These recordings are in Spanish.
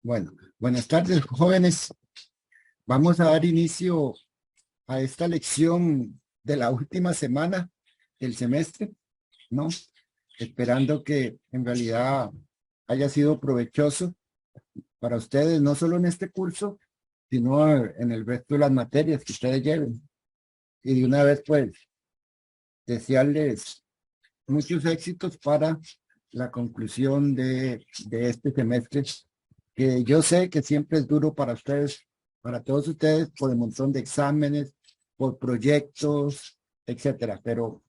Bueno, buenas tardes, jóvenes. Vamos a dar inicio a esta lección de la última semana del semestre, ¿no? Esperando que en realidad haya sido provechoso para ustedes, no solo en este curso, sino en el resto de las materias que ustedes lleven. Y de una vez, pues, desearles muchos éxitos para la conclusión de este semestre, que yo sé que siempre es duro para ustedes, para todos ustedes, por el montón de exámenes, por proyectos, etcétera, pero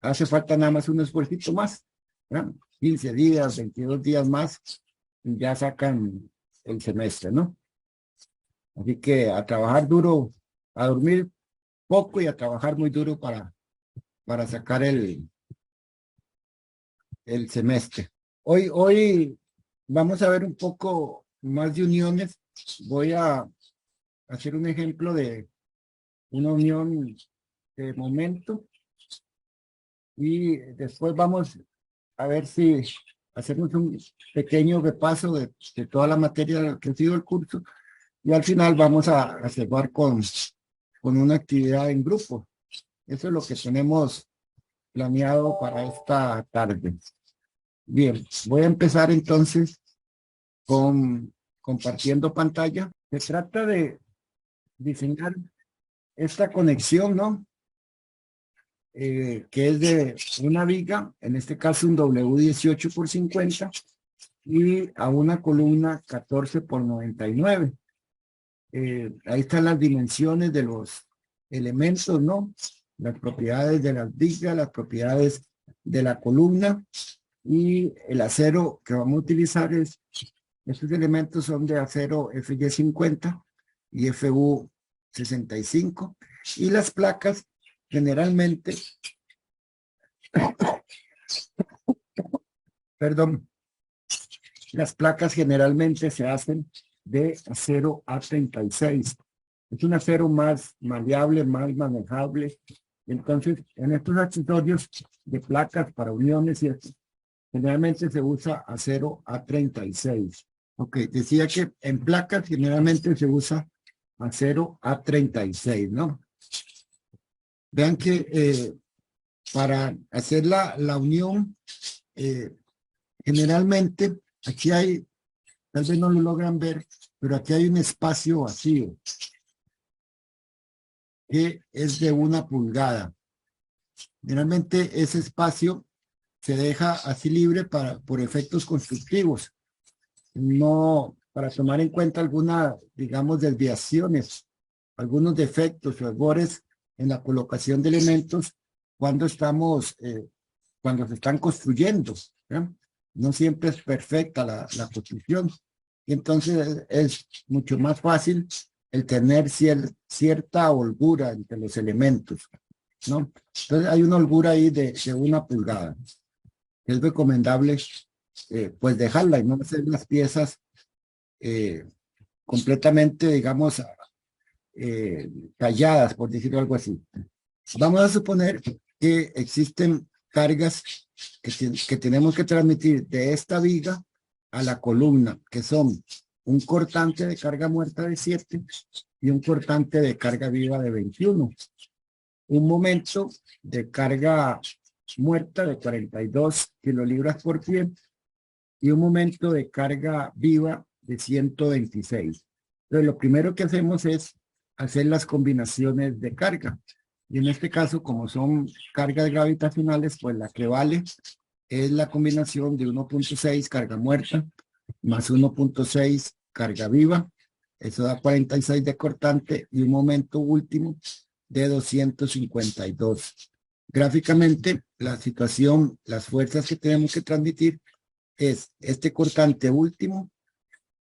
hace falta nada más un esfuerzo más, ¿no? 15 días, 22 días más, y ya sacan el semestre, ¿no? Así que a trabajar duro, a dormir poco y a trabajar muy duro para sacar el semestre. Hoy vamos a ver un poco más de uniones. Voy a hacer un ejemplo de una unión de momento y después vamos a ver si hacemos un pequeño repaso de toda la materia que ha sido el curso y al final vamos a cerrar con una actividad en grupo. Eso es lo que tenemos planeado para esta tarde. Bien, voy a empezar entonces con compartiendo pantalla. Se trata de diseñar esta conexión, ¿no? Que es de una viga, en este caso un W18 por 50, y a una columna 14 por 99. Ahí están las dimensiones de los elementos, ¿no? Las propiedades de las vigas, las propiedades de la columna, y el acero que vamos a utilizar estos elementos son de acero FY50 y FU65, y las placas generalmente, perdón, las placas generalmente se hacen de acero A36. Es un acero más maleable, más manejable. Entonces, en estos accesorios de placas para uniones y esto, generalmente se usa acero A36. Ok, decía que en placas generalmente se usa acero A36, ¿no? Vean que para hacer la unión, eh, generalmente aquí hay, tal vez no lo logran ver, pero aquí hay un espacio vacío que es de 1 pulgada. Generalmente ese espacio se deja así libre por efectos constructivos, no para tomar en cuenta algunas, digamos, desviaciones, algunos defectos o errores en la colocación de elementos cuando cuando se están construyendo, ¿eh? No siempre es perfecta la construcción. Y entonces es mucho más fácil el tener cierta holgura entre los elementos, ¿no? Entonces hay una holgura ahí de 1 pulgada. Es recomendable pues dejarla y no hacer las piezas eh, completamente, digamos, talladas, por decirlo algo así. Vamos a suponer que existen cargas que tenemos que transmitir de esta viga a la columna, que son un cortante de carga muerta de 7 y un cortante de carga viva de 21. Un momento de carga muerta de 42 kilolibras por pie y un momento de carga viva de 126. Entonces, lo primero que hacemos es hacer las combinaciones de carga. Y en este caso, como son cargas gravitacionales, pues la que vale es la combinación de 1.6 carga muerta más 1.6 carga viva. Eso da 46 de cortante y un momento último de 252. Gráficamente, la situación, las fuerzas que tenemos que transmitir es este cortante último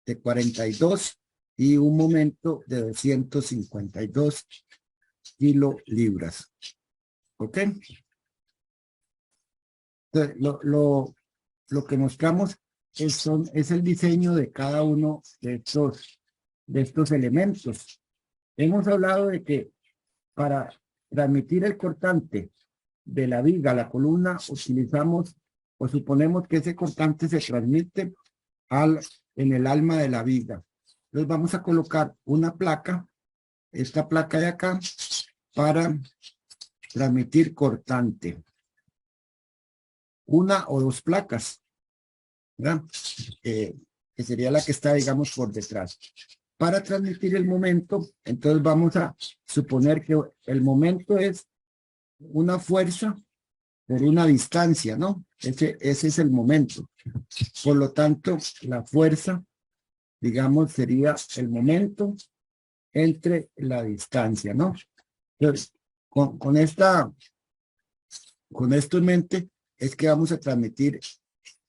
de 42 y un momento de 252 kilolibras. ¿Ok? Entonces, lo que mostramos es el diseño de cada uno de estos elementos. Hemos hablado de que para transmitir el cortante de la viga a la columna utilizamos o suponemos que ese cortante se transmite al en el alma de la viga. Entonces vamos a colocar una placa, esta placa de acá, para transmitir cortante. Una o dos placas, ¿verdad? Que sería la que está, digamos, por detrás. Para transmitir el momento, entonces vamos a suponer que el momento es una fuerza por una distancia, ¿no? Ese es el momento. Por lo tanto, la fuerza, digamos, sería el momento entre la distancia, ¿no? Entonces, con esto en mente, es que vamos a transmitir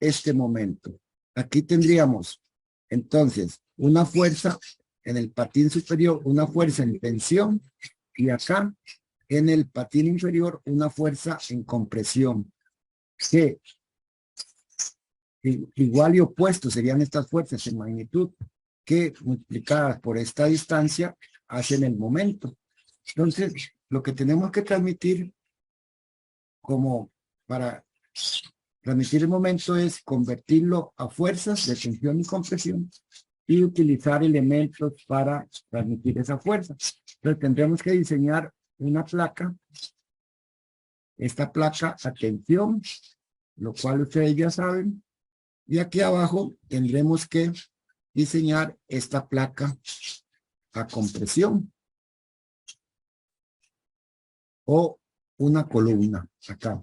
este momento. Aquí tendríamos, entonces, una fuerza en el patín superior, una fuerza en tensión, y acá, en el patín inferior, una fuerza en compresión, que igual y opuesto serían estas fuerzas en magnitud, que multiplicadas por esta distancia hacen el momento. Entonces, lo que tenemos que transmitir como para transmitir el momento es convertirlo a fuerzas de tensión y compresión y utilizar elementos para transmitir esa fuerza. Entonces tendremos que diseñar una placa, esta placa a tensión, lo cual ustedes ya saben, y aquí abajo tendremos que diseñar esta placa a compresión o una columna acá.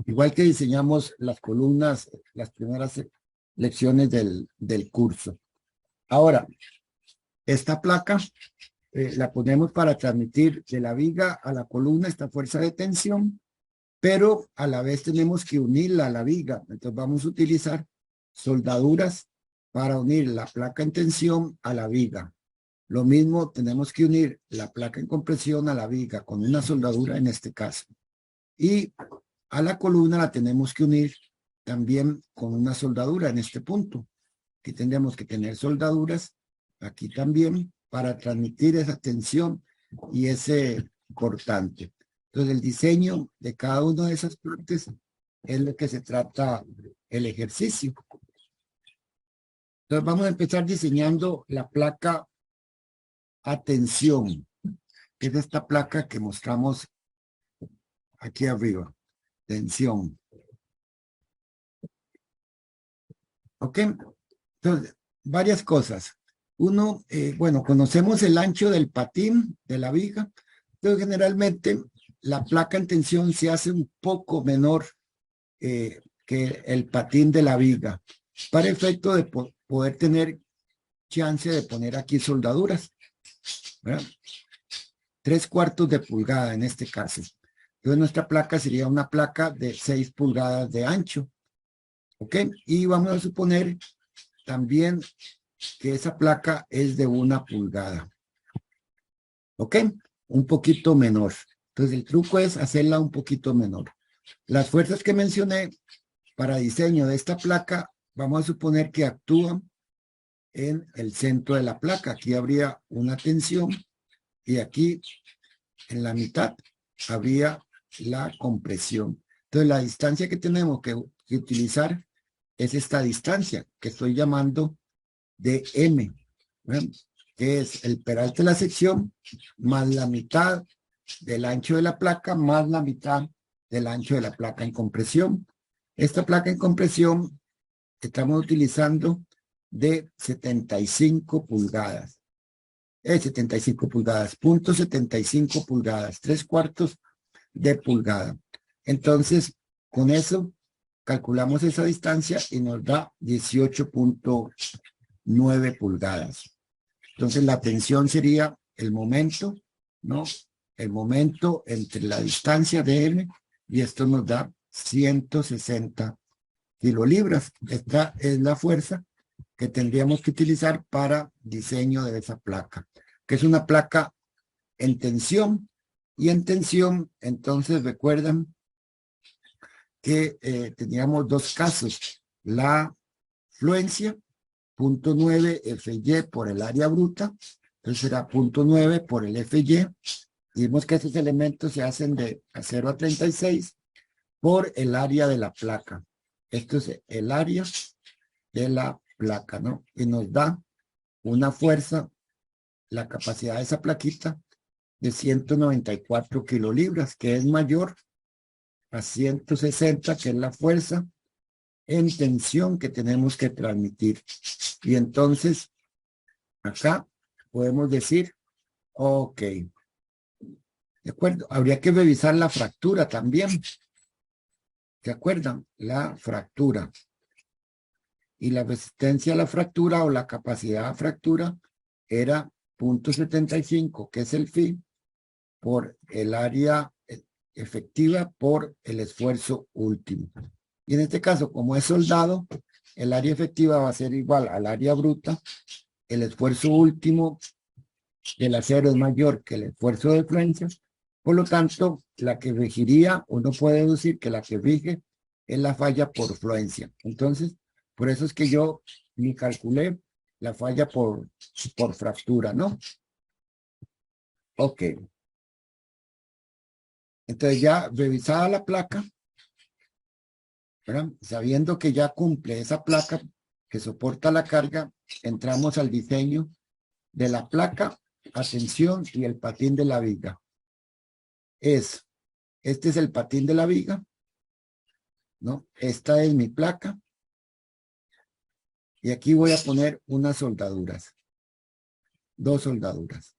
Igual que diseñamos las columnas, las primeras lecciones del curso. Ahora, esta placa la ponemos para transmitir de la viga a la columna esta fuerza de tensión, pero a la vez tenemos que unirla a la viga. Entonces vamos a utilizar soldaduras para unir la placa en tensión a la viga. Lo mismo tenemos que unir la placa en compresión a la viga con una soldadura en este caso. Y a la columna la tenemos que unir también con una soldadura en este punto. Aquí tendríamos que tener soldaduras aquí también para transmitir esa tensión y ese cortante. Entonces el diseño de cada una de esas partes es lo que se trata el ejercicio. Entonces vamos a empezar diseñando la placa a tensión, que es esta placa que mostramos aquí arriba. Tensión. ¿Ok? Entonces, varias cosas. Uno, bueno, conocemos el ancho del patín de la viga. Entonces, generalmente, la placa en tensión se hace un poco menor que el patín de la viga, para efecto de poder tener chance de poner aquí soldaduras, ¿verdad? 3/4 de pulgada en este caso. Entonces, nuestra placa sería una placa de 6 pulgadas de ancho. ¿Ok? Y vamos a suponer también que esa placa es de 1 pulgada. ¿Ok? Un poquito menor. Entonces, el truco es hacerla un poquito menor. Las fuerzas que mencioné para diseño de esta placa, vamos a suponer que actúan en el centro de la placa. Aquí habría una tensión y aquí en la mitad habría la compresión. Entonces, la distancia que tenemos que utilizar es esta distancia que estoy llamando de M, ¿verdad? Que es el peralte de la sección más la mitad del ancho de la placa más la mitad del ancho de la placa en compresión. Esta placa en compresión estamos utilizando de 75 pulgadas. 75 pulgadas, punto 75 pulgadas, 3/4 de pulgada. Entonces, con eso calculamos esa distancia y nos da 18.9 pulgadas. Entonces, la tensión sería el momento, ¿no? El momento entre la distancia de M y esto nos da 160 kilolibras. Esta es la fuerza que tendríamos que utilizar para diseño de esa placa, que es una placa en tensión. Y en tensión, entonces, recuerdan que teníamos dos casos. La fluencia, 0.9 FY por el área bruta, entonces será 0.9 por el FY. Vimos que esos elementos se hacen de 0 a 36 por el área de la placa. Esto es el área de la placa, ¿no? Y nos da una fuerza, la capacidad de esa plaquita de 194 kilolibras, que es mayor a 160, que es la fuerza en tensión que tenemos que transmitir. Y entonces, acá podemos decir, ok, de acuerdo, habría que revisar la fractura también. ¿Se acuerdan? La fractura. Y la resistencia a la fractura o la capacidad a fractura era 0.75, que es el phi, por el área efectiva por el esfuerzo último. Y en este caso, como es soldado, el área efectiva va a ser igual al área bruta. El esfuerzo último del acero es mayor que el esfuerzo de fluencia. Por lo tanto, la que regiría, uno puede decir que la que rige es la falla por fluencia. Entonces, por eso es que yo ni calculé la falla por fractura, ¿no? Ok. Entonces ya revisada la placa, ¿verdad? Sabiendo que ya cumple esa placa que soporta la carga, entramos al diseño de la placa, atención, y el patín de la viga. Este es el patín de la viga, ¿no? Esta es mi placa. Y aquí voy a poner unas soldaduras. 2 soldaduras.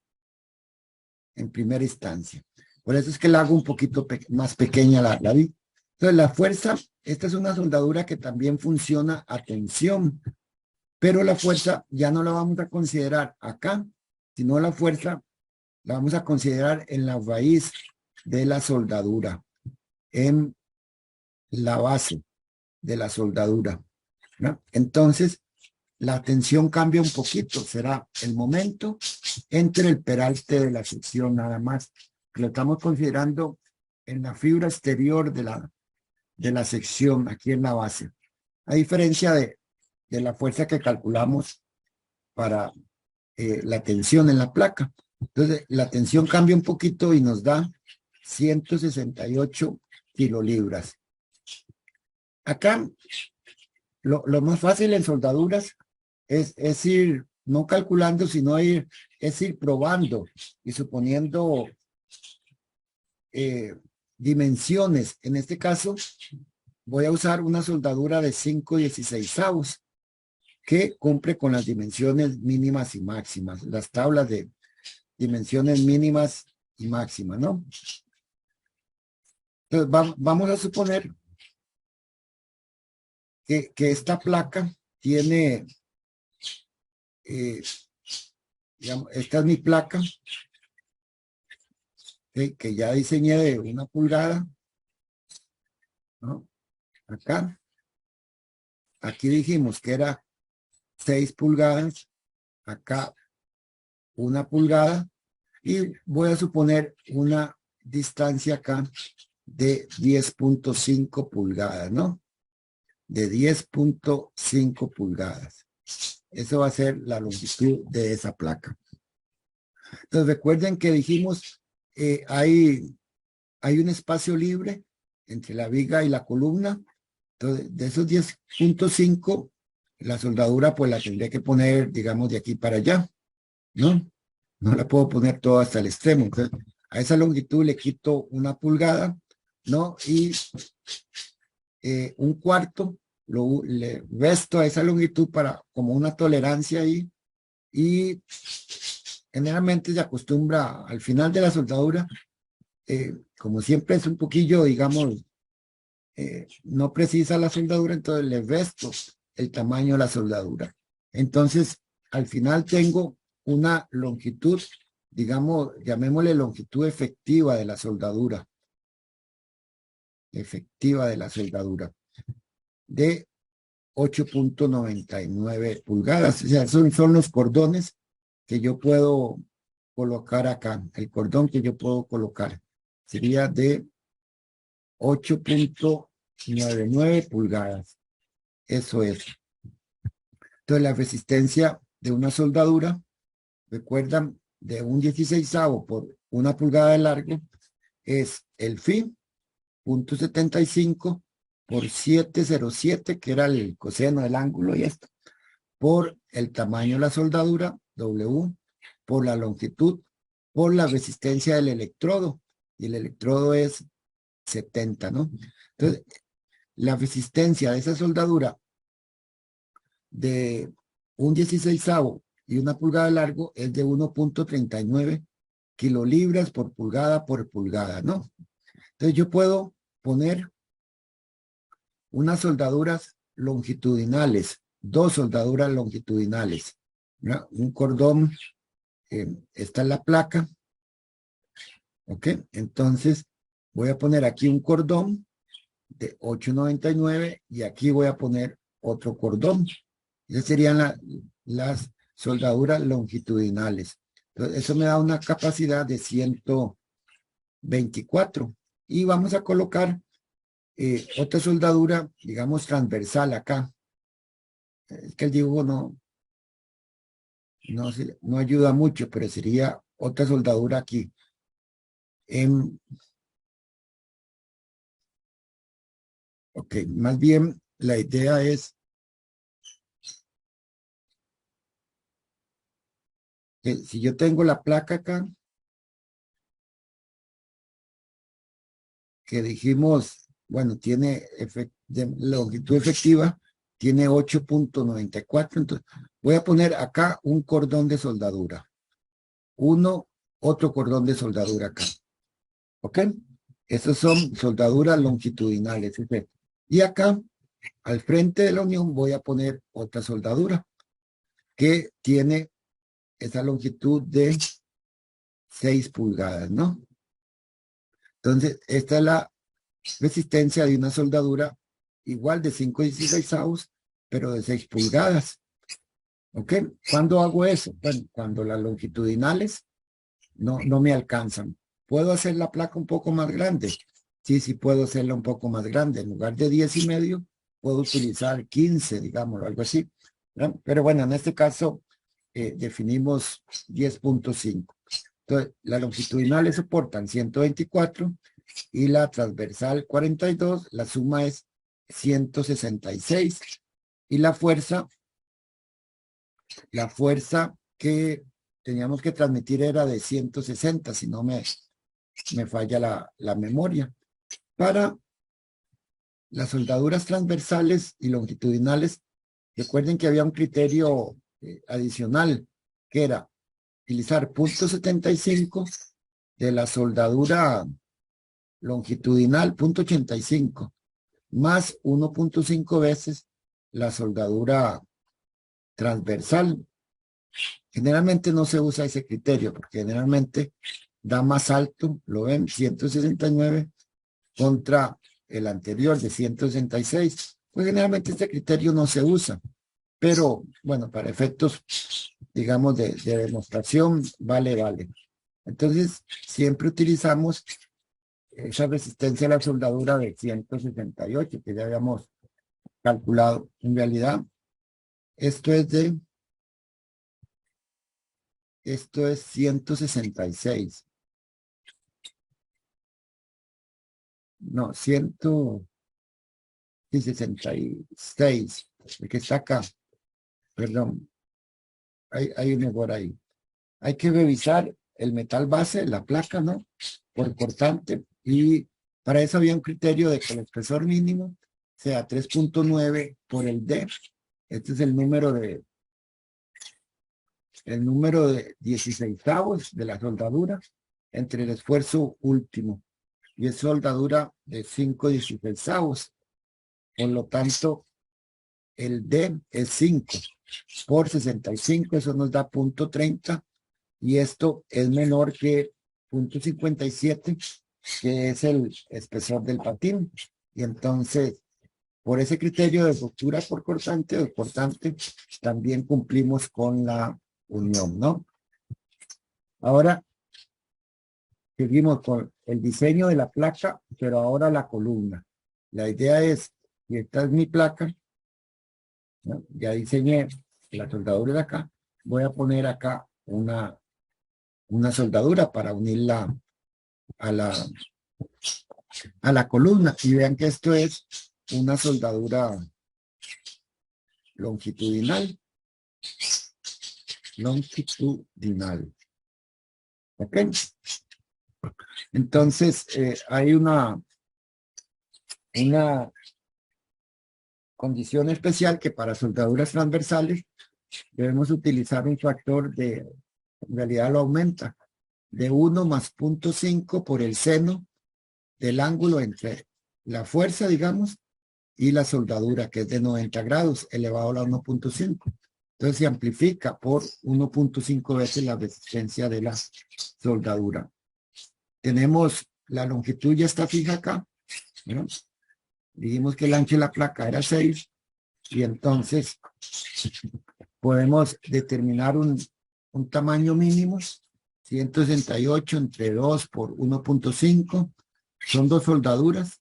En primera instancia. Por eso es que la hago un poquito más pequeña la viga. Entonces la fuerza, esta es una soldadura que también funciona a tensión. Pero la fuerza ya no la vamos a considerar acá, sino la fuerza la vamos a considerar en la raíz de la soldadura, en la base de la soldadura, ¿no? Entonces, la tensión cambia un poquito, será el momento entre el peralte de la sección nada más. Lo estamos considerando en la fibra exterior de la sección, aquí en la base. A diferencia de la fuerza que calculamos para la tensión en la placa. Entonces, la tensión cambia un poquito y nos da 168 kilolibras. Acá, lo más fácil en soldaduras es ir, no calculando, sino ir probando y suponiendo dimensiones. En este caso, voy a usar una soldadura de 5/16 que cumple con las dimensiones mínimas y máximas, las tablas de dimensiones mínimas y máximas, ¿no? Entonces, vamos a suponer que esta placa tiene, digamos, esta es mi placa, que ya diseñé de 1 pulgada, ¿no? Acá, aquí dijimos que era 6 pulgadas, acá 1 pulgada, y voy a suponer una distancia acá de 10.5 pulgadas, ¿no? De 10.5 pulgadas. Eso va a ser la longitud de esa placa. Entonces recuerden que dijimos hay un espacio libre entre la viga y la columna. Entonces de esos 10.5 la soldadura pues la tendré que poner, digamos, de aquí para allá, ¿no? No la puedo poner toda hasta el extremo. Entonces a esa longitud le quito 1 pulgada, ¿no? Y 1/4 le resto a esa longitud para como una tolerancia ahí, y generalmente se acostumbra al final de la soldadura, como siempre es un poquillo, digamos, no precisa la soldadura, entonces le resto el tamaño de la soldadura. Entonces, al final tengo una longitud, digamos, llamémosle longitud efectiva de la soldadura. Efectiva de la soldadura. De 8.99 pulgadas. O sea, son los cordones que yo puedo colocar acá. El cordón que yo puedo colocar sería de 8.99 pulgadas. Eso es. Entonces, la resistencia de una soldadura, recuerdan, de un 16avo por 1 pulgada de largo, es el phi, 0.75 por 707, que era el coseno del ángulo, y esto, por el tamaño de la soldadura, W, por la longitud, por la resistencia del electrodo, y el electrodo es 70, ¿no? Entonces, la resistencia de esa soldadura de un 16avo y 1 pulgada de largo es de 1.39 kilolibras por pulgada, ¿no? Entonces yo puedo poner unas soldaduras longitudinales, 2 soldaduras longitudinales, ¿no? Un cordón, esta es la placa, ¿ok? Entonces voy a poner aquí un cordón de 8.99 y aquí voy a poner otro cordón. Esas serían las soldaduras longitudinales. Entonces, eso me da una capacidad de 124. Y vamos a colocar otra soldadura, digamos, transversal acá. Es que el dibujo no ayuda mucho, pero sería otra soldadura aquí. Ok, más bien la idea es que si yo tengo la placa acá, que dijimos, bueno, tiene longitud efectiva, tiene 8.94, entonces voy a poner acá un cordón de soldadura, otro cordón de soldadura acá, ¿ok? Esas son soldaduras longitudinales, ¿sí? Y acá, al frente de la unión, voy a poner otra soldadura que tiene esa longitud de 6 pulgadas, ¿no? Entonces, esta es la resistencia de una soldadura igual de 5/16, pero de 6 pulgadas. ¿Ok? ¿Cuándo hago eso? Bueno, cuando las longitudinales no me alcanzan. ¿Puedo hacer la placa un poco más grande? Sí, sí puedo hacerla un poco más grande. En lugar de 10,5, puedo utilizar 15, digamos, algo así, ¿no? Pero bueno, en este caso definimos 10.5. Entonces, las longitudinales soportan 124 y la transversal 42, la suma es 166 y la fuerza que teníamos que transmitir era de 160, si no me falla la memoria. Para las soldaduras transversales y longitudinales, recuerden que había un criterio adicional, que era utilizar 0.75 de la soldadura longitudinal, 0.85, más 1.5 veces la soldadura transversal. Generalmente no se usa ese criterio porque generalmente da más alto, lo ven, 169 contra el anterior de 166. Pues generalmente este criterio no se usa, pero bueno, para efectos, digamos, de demostración, vale. Entonces, siempre utilizamos esa resistencia a la soldadura de 168 que ya habíamos calculado. En realidad, esto es 166. No, 166. El que está acá. Perdón. Hay un error ahí. Hay que revisar el metal base, la placa, ¿no? Por cortante. Y para eso había un criterio de que el espesor mínimo sea 3.9 por el D. Este es el número de 16avos de la soldadura entre el esfuerzo último. Y es soldadura de 5/16avos. Por lo tanto, el D es 5 por 65, eso nos da 0.30, y esto es menor que 0.57, que es el espesor del patín. Y entonces, por ese criterio de ruptura por cortante o cortante, también cumplimos con la unión, ¿no? Ahora, seguimos con el diseño de la placa, pero ahora la columna. La idea es, y esta es mi placa, ¿no? Ya diseñé la soldadura de acá, voy a poner acá una soldadura para unirla a la columna. Y vean que esto es una soldadura longitudinal. longitudinal. ¿Ok? Entonces, hay una condición especial que para soldaduras transversales debemos utilizar un factor en realidad lo aumenta, de 1 más 0.5 por el seno del ángulo entre la fuerza, digamos, y la soldadura, que es de 90 grados, elevado a la 1.5. Entonces se amplifica por 1.5 veces la resistencia de la soldadura. Tenemos la longitud, ya está fija acá, ¿no? Dijimos que el ancho de la placa era 6, y entonces podemos determinar un tamaño mínimo, 168 entre 2 por 1.5, son 2 soldaduras,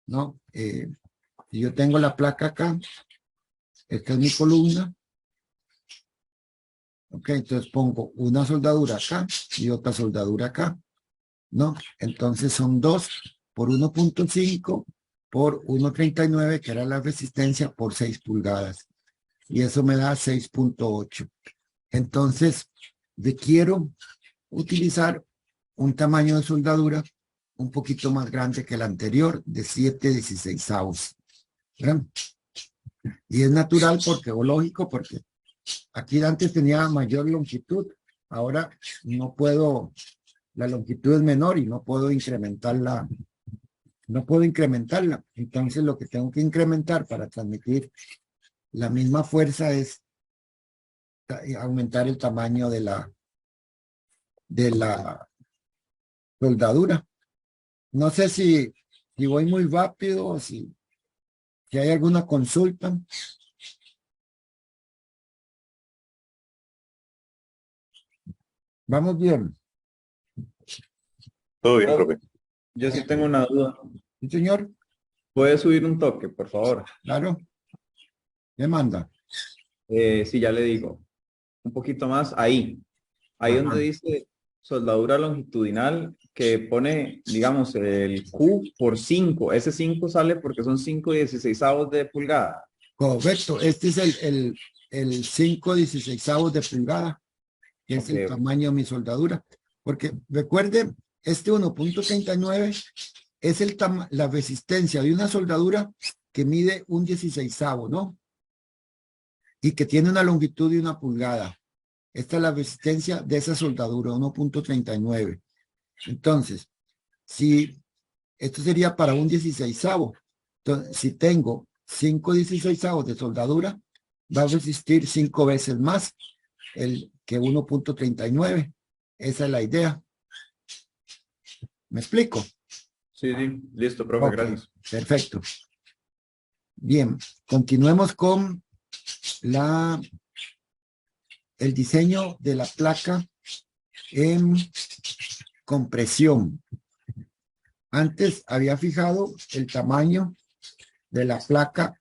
¿no? Si yo tengo la placa acá, esta es mi columna, ok, entonces pongo una soldadura acá y otra soldadura acá, ¿no? Entonces son 2 por 1.5 por 1.39, que era la resistencia, por 6 pulgadas. Y eso me da 6.8. Entonces, quiero utilizar un tamaño de soldadura un poquito más grande que el anterior, de 7/16. ¿Verdad? Y es natural porque, o lógico, porque aquí antes tenía mayor longitud, ahora no puedo, la longitud es menor y no puedo incrementarla. No puedo incrementarla. Entonces lo que tengo que incrementar para transmitir la misma fuerza es aumentar el tamaño de la soldadura. No sé si voy muy rápido o si hay alguna consulta. Vamos bien. Todo bien, profe. Yo sí tengo una duda. Sí, señor. ¿Puede subir un toque, por favor? Claro. ¿Qué manda? Sí, ya le digo. Un poquito más. Ahí Ajá. donde dice soldadura longitudinal, que pone, digamos, el Q por 5. Ese 5 sale porque son 5/16 de pulgada. Correcto. Este es el 5/16 de pulgada, que es Ok, el tamaño de mi soldadura. Porque recuerde, este 1.39 es la resistencia de una soldadura que mide un 16avo, ¿no? Y que tiene una longitud de 1 pulgada. Esta es la resistencia de esa soldadura, 1.39. Entonces, si esto sería para un 16avo, entonces si tengo 5/16 de soldadura, va a resistir 5 veces más que 1.39. Esa es la idea. ¿Me explico? sí, listo, profe, Ok, gracias. perfecto. Bien, continuemos con el diseño de la placa en compresión. Antes había fijado el tamaño de la placa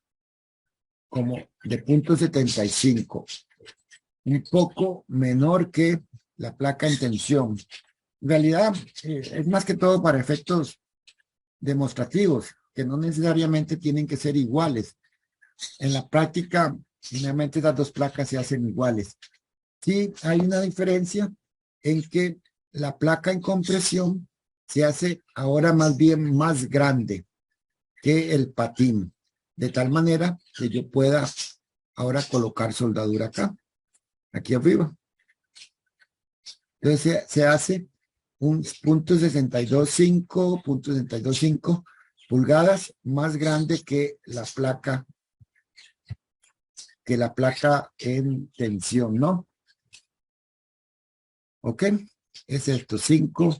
como de 0.75, un poco menor que la placa en tensión. En realidad, es más que todo para efectos demostrativos, que no necesariamente tienen que ser iguales. En la práctica, generalmente las dos placas se hacen iguales. Sí, hay una diferencia en que la placa en compresión se hace ahora más bien más grande que el patín, de tal manera que yo pueda ahora colocar soldadura acá, aquí arriba. Entonces se hace un 0.625 pulgadas más grande que la placa en tensión, ¿no? ¿Ok? Es esto, 5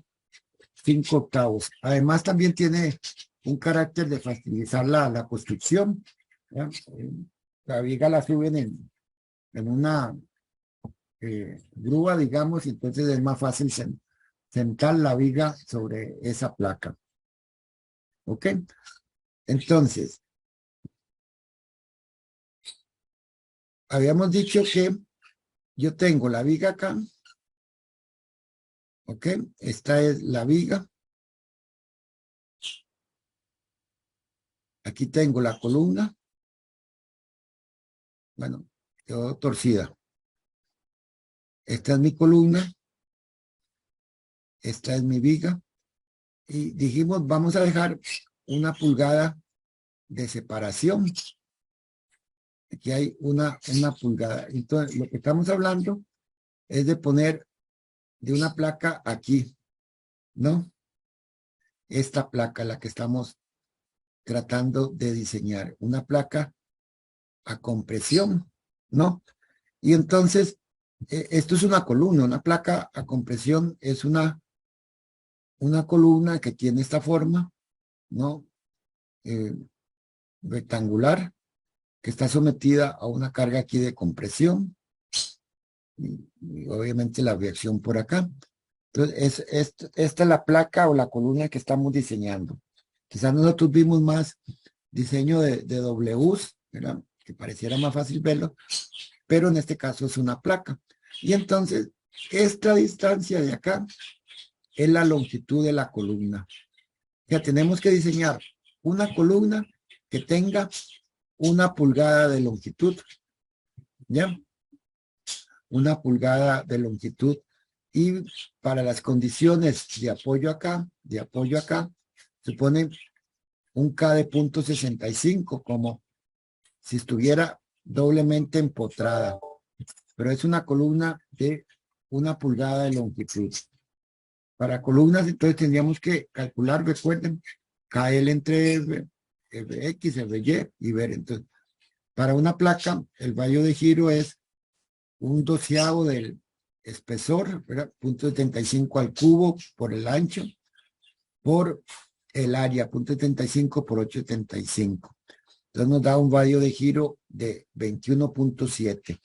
octavos. Además, también tiene un carácter de facilitar la construcción. ¿Ya? La viga la suben en una grúa, digamos, y entonces es más fácil sentar la viga sobre esa placa. ¿Ok? Entonces, habíamos dicho que yo tengo la viga acá. ¿Ok? Esta es la viga. Aquí tengo la columna. Bueno, quedó torcida. esta es mi columna, esta es mi viga, y dijimos, vamos a dejar 1 pulgada de separación. Aquí hay una pulgada. Entonces, lo que estamos hablando es de poner de una placa aquí, ¿no? Esta placa, la que estamos tratando de diseñar, una placa a compresión, ¿no? Y entonces, esto es una columna, una placa a compresión es una columna que tiene esta forma, ¿no? Rectangular, que está sometida a una carga aquí de compresión, y obviamente la reacción por acá. Entonces, esta es la placa o la columna que estamos diseñando. Quizás nosotros vimos más diseño de Ws, ¿verdad? Que pareciera más fácil verlo, pero en este caso es una placa. Y entonces, esta distancia de acá es la longitud de la columna. Ya tenemos que diseñar una columna que tenga 1 pulgada de longitud, ¿ya? 1 pulgada de longitud. Y para las condiciones de apoyo acá, se pone un K de 0.65, como si estuviera doblemente empotrada. Pero es una columna de 1 pulgada de longitud. Para columnas, entonces tendríamos que calcular, recuerden, KL entre R, Rx, Ry y ver. Entonces, para una placa, el radio de giro es 1/12 del espesor, ¿verdad? 0.75 al cubo por el ancho, por el área, 0.75 por 875. Entonces nos da un radio de giro de 21.7.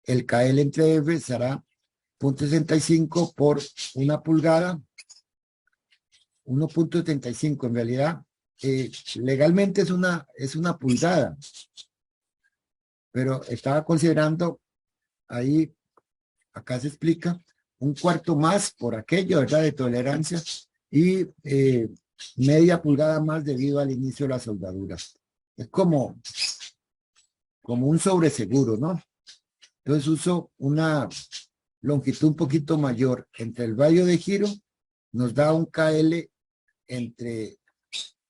El KL entre R será 0.65 por 1 pulgada, 1.75 en realidad. Legalmente es una pulgada, pero estaba considerando ahí, acá se explica, 1/4 más por aquello, ¿verdad? De tolerancia, y media pulgada más debido al inicio de las soldaduras. Es como un sobreseguro, ¿no? Entonces uso una longitud un poquito mayor entre el radio de giro, nos da un KL entre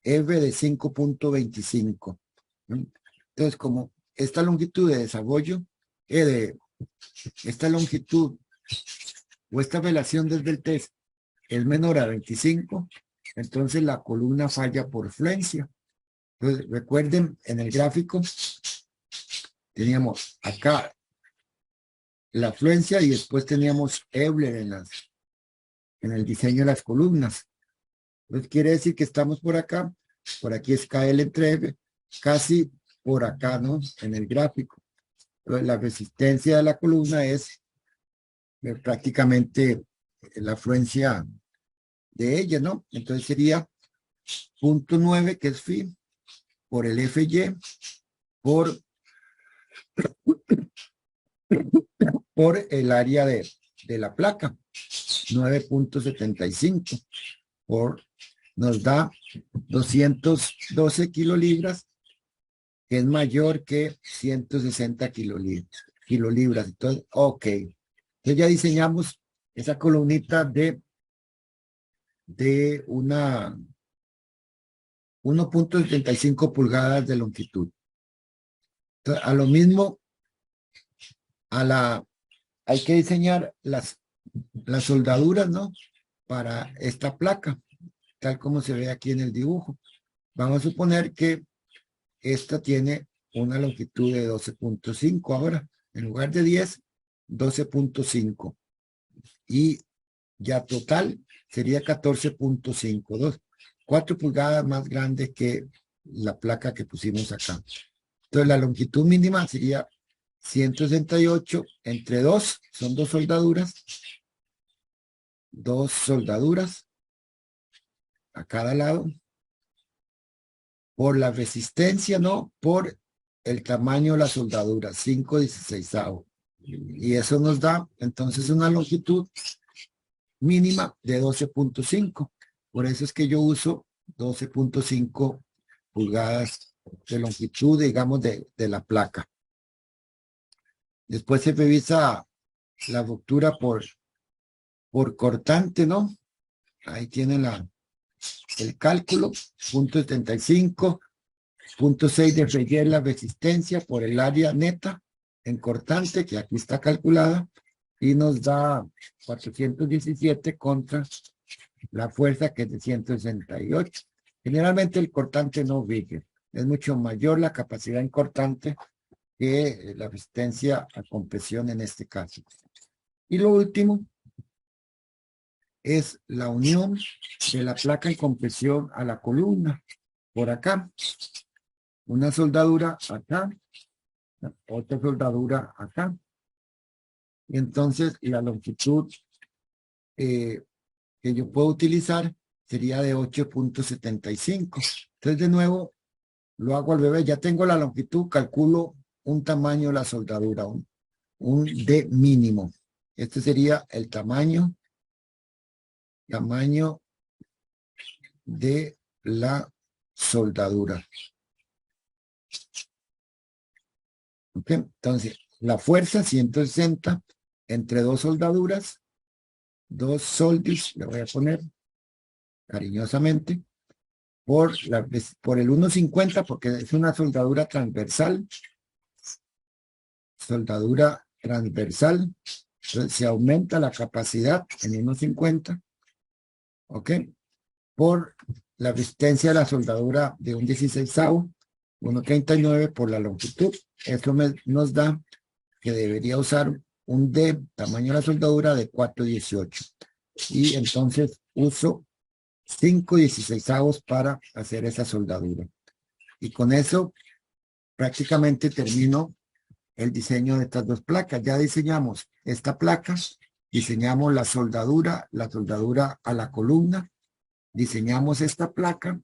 R de 5.25. Entonces, como esta longitud de desarrollo, esta longitud o esta relación desde el test es menor a 25, entonces la columna falla por fluencia. Entonces, recuerden, en el gráfico teníamos acá la fluencia y después teníamos Euler en el diseño de las columnas. Entonces quiere decir que estamos por acá, por aquí es KL entre R, casi por acá, ¿no? En el gráfico. Entonces, la resistencia de la columna es prácticamente la fluencia de ella, ¿no? Entonces sería 0.9, que es phi, por el FY, por el área de la placa, 9.75, nos da 212 kilolibras, que es mayor que 160 kilolibras. Entonces, ok. Entonces ya diseñamos esa columnita de una 1.75 pulgadas de longitud. Entonces, a lo mismo, hay que diseñar las soldaduras, ¿no? Para esta placa, tal como se ve aquí en el dibujo. Vamos a suponer que esta tiene una longitud de 12.5 ahora. En lugar de 10, 12.5. Y ya total sería 14.5. 4 pulgadas más grande que la placa que pusimos acá. Entonces la longitud mínima sería 168 entre 2, son 2 soldaduras. 2 soldaduras a cada lado. Por la resistencia, ¿no? Por el tamaño de la soldadura, 5/16. Y eso nos da entonces una longitud mínima de 12.5. Por eso es que yo uso 12.5 pulgadas de longitud, digamos, de la placa. Después se revisa la ruptura por cortante, ¿no? Ahí tienen el cálculo, 0.75, 0.6 de Freyer la resistencia por el área neta en cortante, que aquí está calculada, y nos da 417 contra la fuerza, que es de 168. Generalmente el cortante no rige, es mucho mayor la capacidad en cortante que la resistencia a compresión en este caso. Y lo último es la unión de la placa en compresión a la columna. Por acá, una soldadura acá, otra soldadura acá. Y entonces la longitud que yo puedo utilizar sería de 8.75. Entonces de nuevo lo hago al revés. Ya tengo la longitud, calculo un tamaño de la soldadura, un D mínimo. Este sería el tamaño de la soldadura. ¿Ok? Entonces, la fuerza 160 entre dos soldaduras, dos soldis, le voy a poner cariñosamente, por el 1.50, porque es una soldadura transversal. Soldadura transversal. Entonces, se aumenta la capacidad en 1.50. ¿Ok? Por la resistencia de la soldadura de un 16avo, 1.39 por la longitud. Esto nos da que debería usar un D, tamaño de la soldadura, de 4.18. Y entonces uso 5/16 para hacer esa soldadura. Y con eso prácticamente termino el diseño de estas dos placas. Ya diseñamos esta placa, diseñamos la soldadura a la columna, diseñamos esta placa,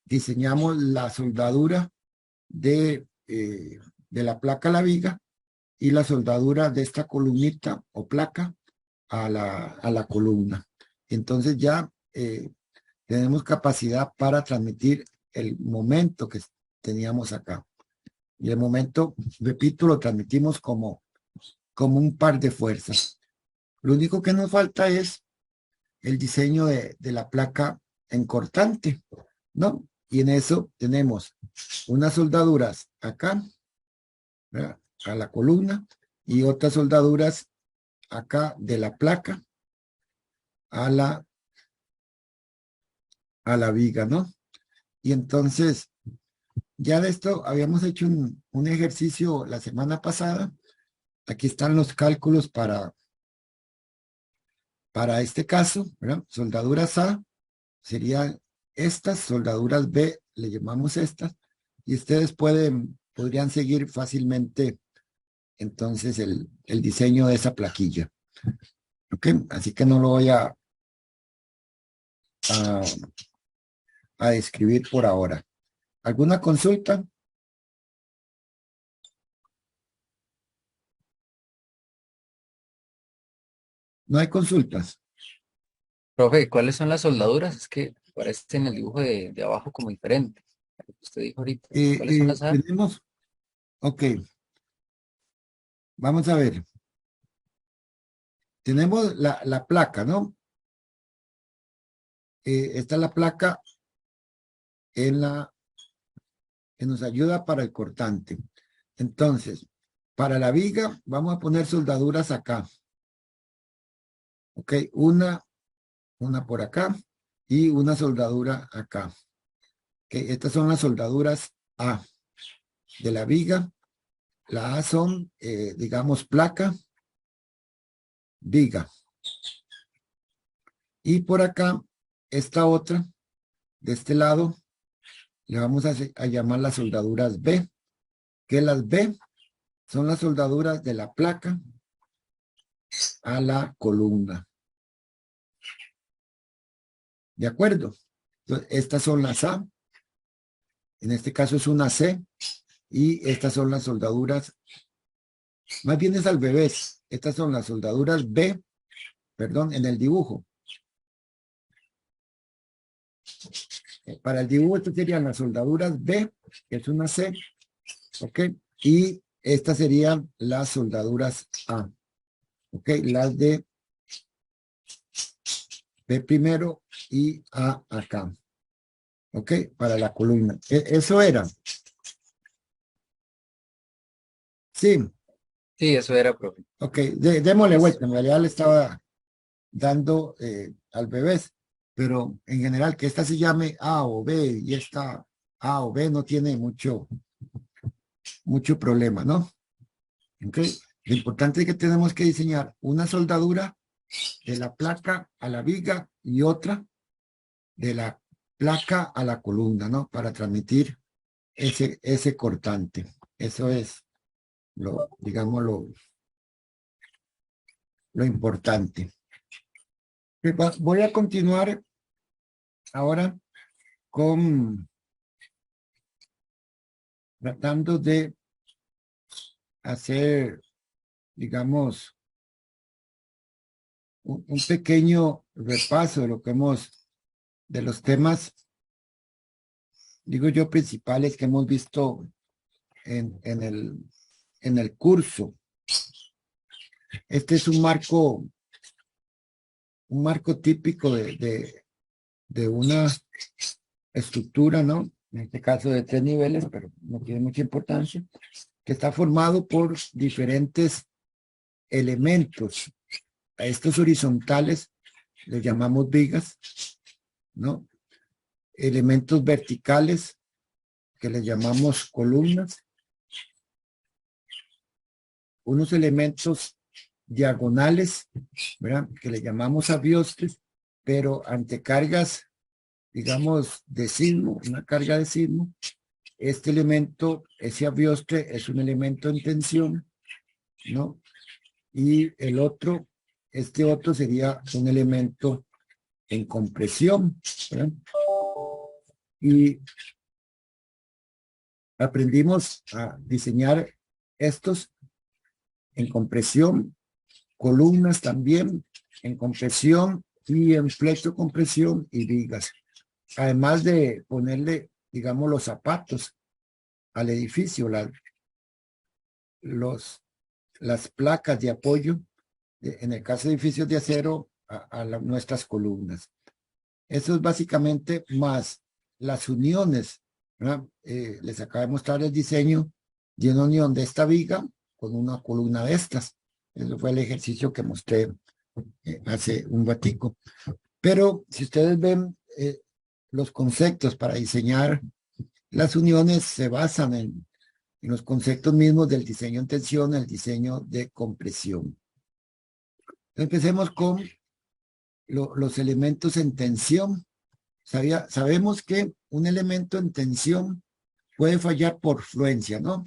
diseñamos la soldadura de la placa a la viga y la soldadura de esta columnita o placa a la columna. Entonces ya tenemos capacidad para transmitir el momento que teníamos acá. Y el momento, repito, lo transmitimos como un par de fuerzas. Lo único que nos falta es el diseño de la placa en cortante, ¿no? Y en eso tenemos unas soldaduras acá, ¿verdad?, a la columna, y otras soldaduras acá de la placa a la viga, ¿no? Y entonces, ya de esto habíamos hecho un ejercicio la semana pasada. Aquí están los cálculos para este caso, ¿verdad? Soldaduras A serían estas, soldaduras B le llamamos estas, y ustedes podrían seguir fácilmente entonces el diseño de esa plaquilla. ¿Ok? Así que no lo voy a describir por ahora. ¿Alguna consulta? No hay consultas. Profe, ¿cuáles son las soldaduras? Es que parece en el dibujo de abajo como diferente. Lo que usted dijo ahorita. ¿Cuáles son las A? Tenemos, ok, vamos a ver. Tenemos la placa, ¿no? Esta es la placa que nos ayuda para el cortante. Entonces, para la viga vamos a poner soldaduras acá. Ok, una por acá y una soldadura acá. Ok, estas son las soldaduras A de la viga. La A son, digamos, placa, viga. Y por acá, esta otra, de este lado, le vamos a llamar las soldaduras B, que las B son las soldaduras de la placa a la columna. ¿De acuerdo? Entonces, estas son las A. En este caso es una C. Y estas son las soldaduras. Más bien es al revés. Estas son las soldaduras B, perdón, en el dibujo. Para el dibujo, estas serían las soldaduras B, que es una C. ¿Ok? Y estas serían las soldaduras A. Ok, las de B primero y A acá. Ok, para la columna. Eso era. Sí, Sí, eso era, profe. ok, démosle vuelta. En realidad le estaba dando al bebé, pero en general que esta se llame A o B y esta A o B no tiene mucho problema, ¿no? Ok, lo importante es que tenemos que diseñar una soldadura de la placa a la viga y otra de la placa a la columna, ¿no? Para transmitir ese cortante. Eso es digamos, lo importante. Voy a continuar ahora con tratando de hacer, digamos, un pequeño repaso de lo que de los temas, digo yo, principales que hemos visto en el curso. Este es un marco típico de una estructura, ¿no? En este caso de 3 niveles, pero no tiene mucha importancia, que está formado por diferentes elementos. A estos horizontales les llamamos vigas, ¿no? Elementos verticales que les llamamos columnas. Unos elementos diagonales, ¿verdad? Que le llamamos abiostes, pero ante cargas, digamos, de sismo, una carga de sismo, este elemento, ese abioste, es un elemento en tensión, ¿no? Y el otro, este otro sería un elemento en compresión, ¿verdad? Y aprendimos a diseñar estos en compresión, columnas también en compresión y en flexocompresión y vigas. Además de ponerle, digamos, los zapatos al edificio, las placas de apoyo, en el caso de edificios de acero, a nuestras columnas. Eso es básicamente más las uniones, ¿verdad? Les acabo de mostrar el diseño de una unión de esta viga con una columna de estas. Eso fue el ejercicio que mostré hace un ratico. Pero si ustedes ven los conceptos para diseñar las uniones se basan en los conceptos mismos del diseño en tensión, el diseño de compresión. Empecemos con los elementos en tensión. Sabemos que un elemento en tensión puede fallar por fluencia, ¿no?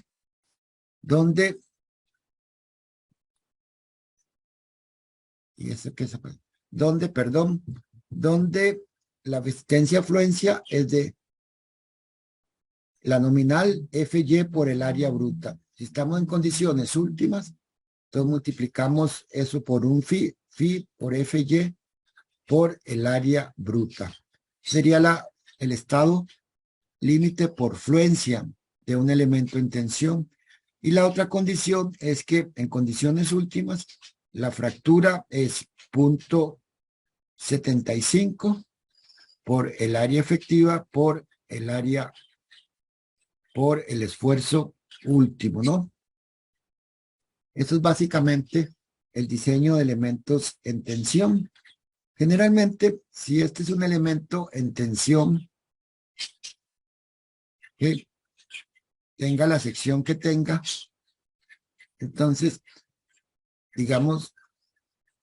Donde, donde la resistencia a fluencia es de la nominal FY por el área bruta. Si estamos en condiciones últimas, entonces multiplicamos eso por un phi por FY por el área bruta. Sería el estado límite por fluencia de un elemento en tensión. Y la otra condición es que en condiciones últimas, la fractura es 0.75 por el área efectiva por el esfuerzo último, ¿no? Eso es básicamente el diseño de elementos en tensión. Generalmente, si este es un elemento en tensión, que tenga la sección que tenga, entonces, digamos,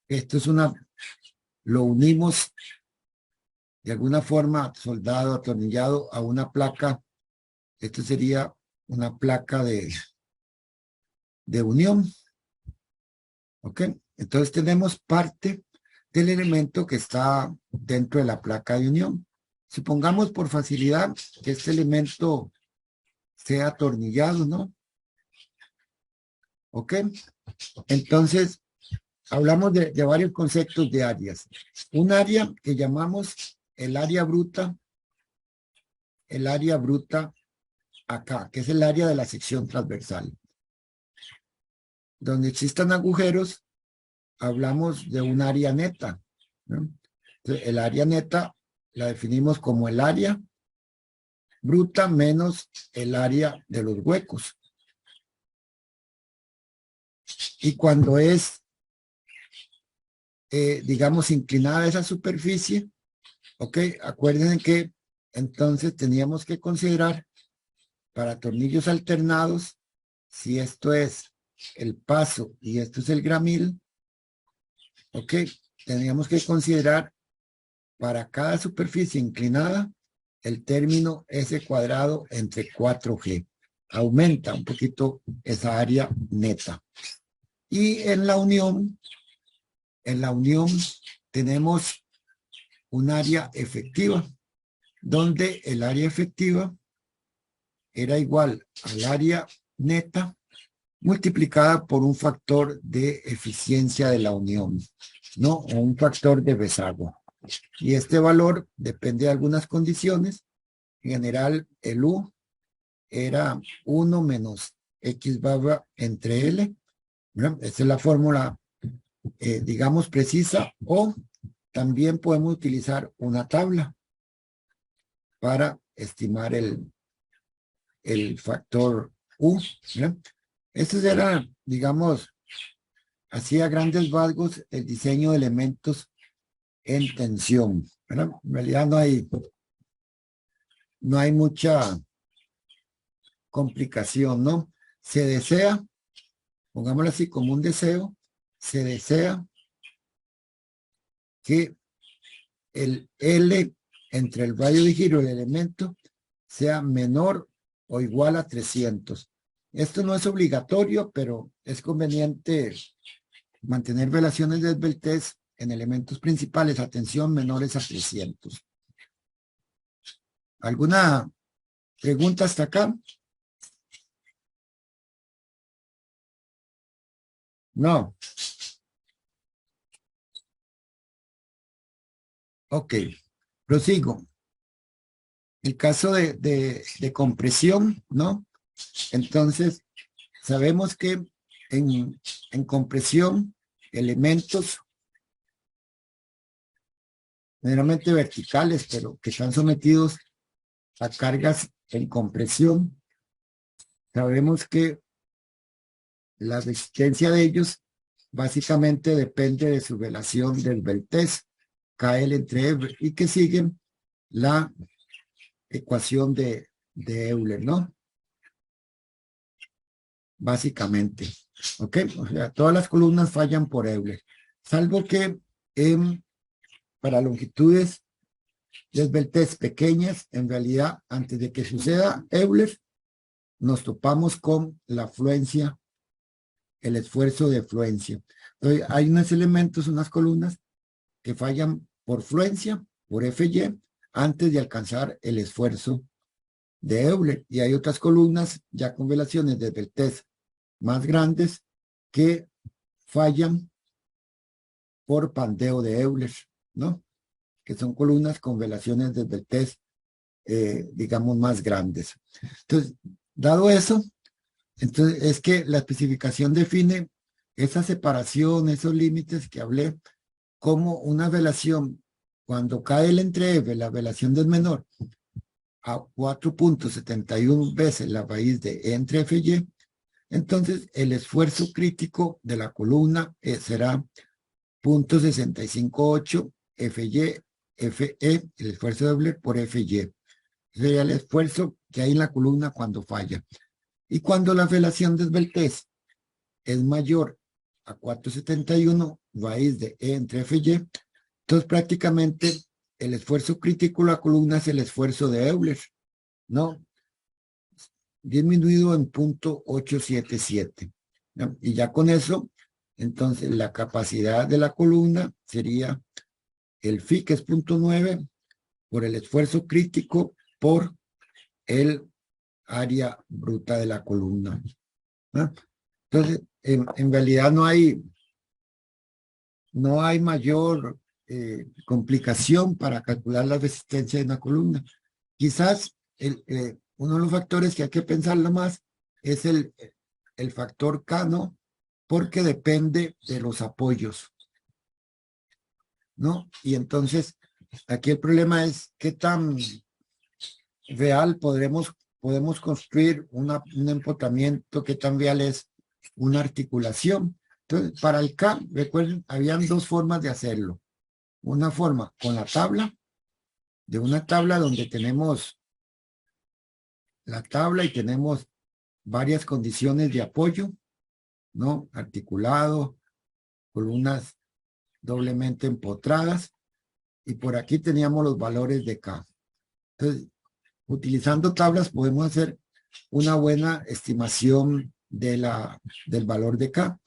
esto es lo unimos de alguna forma, soldado, atornillado a una placa. Esto sería una placa de unión. ¿Ok? Entonces tenemos parte del elemento que está dentro de la placa de unión. Supongamos por facilidad que este elemento sea atornillado, ¿no? ¿Ok? Entonces, hablamos de varios conceptos de áreas. Un área que llamamos el área bruta acá, que es el área de la sección transversal. Donde existan agujeros, hablamos de un área neta, ¿no? Entonces, el área neta la definimos como el área bruta menos el área de los huecos. Y cuando es, digamos, inclinada esa superficie, ok, acuérdense que entonces teníamos que considerar para tornillos alternados, si esto es el paso y esto es el gramil, ok, teníamos que considerar para cada superficie inclinada el término S cuadrado entre 4G. Aumenta un poquito esa área neta. Y en la unión tenemos un área efectiva, donde el área efectiva era igual al área neta multiplicada por un factor de eficiencia de la unión, ¿no? O un factor de rezago. Y este valor depende de algunas condiciones. En general, el U era 1 menos X barra entre L, ¿verdad? Esta es la fórmula, digamos, precisa, o también podemos utilizar una tabla para estimar el factor U, ¿verdad? Este era, digamos, así a grandes rasgos el diseño de elementos en tensión, ¿verdad? En realidad no hay mucha complicación, ¿no? Se desea, pongámoslo así como un deseo, se desea que el L entre el radio de giro del elemento sea menor o igual a 300. Esto no es obligatorio, pero es conveniente mantener relaciones de esbeltez en elementos principales a tensión menores a 300. ¿Alguna pregunta hasta acá? No. Ok, prosigo. El caso de compresión, ¿no? Entonces, sabemos que en compresión, elementos meramente verticales, pero que están sometidos a cargas en compresión, sabemos que la resistencia de ellos básicamente depende de su relación de esbeltez, KL entre F, y que siguen la ecuación de Euler, ¿no? Básicamente, ¿ok? O sea, todas las columnas fallan por Euler, salvo que para longitudes de esbeltez pequeñas, en realidad, antes de que suceda Euler, nos topamos con la fluencia, el esfuerzo de fluencia. Entonces, hay unos elementos, unas columnas que fallan por fluencia, por FY, antes de alcanzar el esfuerzo de Euler. Y hay otras columnas ya con relaciones de esbeltez más grandes que fallan por pandeo de Euler, ¿no? Que son columnas con relaciones de esbeltez, digamos, más grandes. Entonces, dado eso, entonces es que la especificación define esa separación, esos límites que hablé, como una relación, cuando cae el entre F, la relación del menor, a 4.71 veces la raíz de E entre F y Y, entonces el esfuerzo crítico de la columna será 0.658 FY, FE, el esfuerzo doble por FY. Sería el esfuerzo que hay en la columna cuando falla. Y cuando la relación de esbeltez es mayor a 4.71 raíz de E entre FY, entonces prácticamente el esfuerzo crítico de la columna es el esfuerzo de Euler, ¿no? Disminuido en 0.877, ¿no? Y ya con eso, entonces la capacidad de la columna sería el phi, que es 0.9, por el esfuerzo crítico por el área bruta de la columna, ¿no? Entonces, en realidad no hay mayor complicación para calcular la resistencia de una columna. Quizás uno de los factores que hay que pensarlo más es el factor K, ¿no? porque depende de los apoyos, ¿no? Y entonces, aquí el problema es qué tan real podemos construir un empotamiento, qué tan real es una articulación. Entonces, para el K, recuerden, habían dos formas de hacerlo. Una forma con la tabla, de una tabla donde tenemos la tabla y tenemos varias condiciones de apoyo, ¿no? Articulado, columnas doblemente empotradas, y por aquí teníamos los valores de K. Entonces, utilizando tablas podemos hacer una buena estimación del valor de K.